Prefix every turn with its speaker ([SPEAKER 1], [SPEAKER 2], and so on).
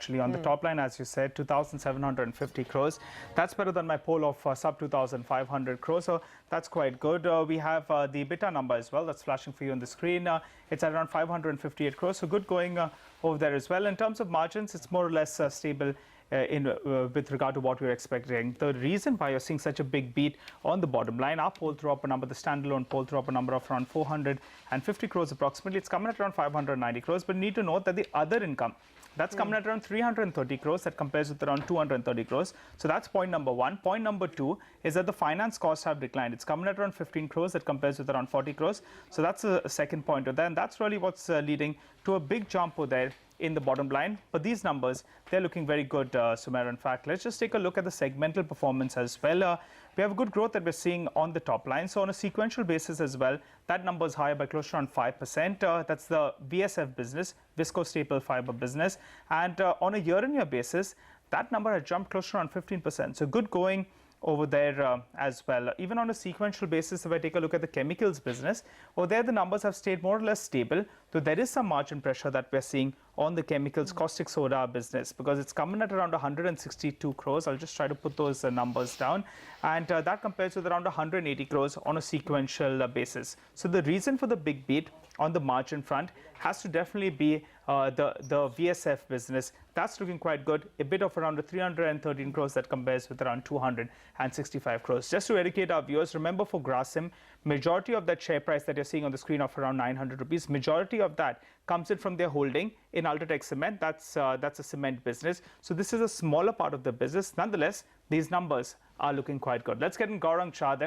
[SPEAKER 1] Actually, on the top line, as you said, 2,750 crores. That's better than my poll of sub 2,500 crores. So that's quite good. We have the EBITDA number as well. That's flashing for you on the screen. It's at around 558 crores. So good going over there as well. In terms of margins, it's more or less stable with regard to what we were expecting. The reason why you're seeing such a big beat on the bottom line, our poll threw up a number, the standalone poll threw up a number of around 450 crores approximately. It's coming at around 590 crores. But you need to note that the other income, that's coming at around 330 crores. That compares with around 230 crores. So that's point number one. Point number two is that the finance costs have declined. It's coming at around 15 crores. That compares with around 40 crores. So that's a second point of that. And that's really what's leading to a big jump over there in the bottom line. But these numbers, they're looking very good, Sumer. In fact, let's just take a look at the segmental performance as well. We have good growth that we're seeing on the top line. So on a sequential basis as well, that number is higher by close to around 5%. That's the VSF business, Visco Staple Fiber business. And on a year-on-year basis, that number has jumped close to around 15%. So good going over there as well. Even on a sequential basis, if I take a look at the chemicals business, over there the numbers have stayed more or less stable, though there is some margin pressure that we're seeing on the chemicals caustic soda business, because it's coming at around 162 crores. I'll just try to put those numbers down, and that compares with around 180 crores on a sequential basis. So the reason for the big beat on the margin front has to definitely be the VSF business. That's looking quite good. A bit of around 313 crores that compares with around 265 crores. Just to educate our viewers, remember for Grasim, majority of that share price that you're seeing on the screen of around 900 rupees, majority of that comes in from their holding in Ultratech Cement. That's a cement business. So this is a smaller part of the business. Nonetheless, these numbers are looking quite good. Let's get in Gaurang Shah then.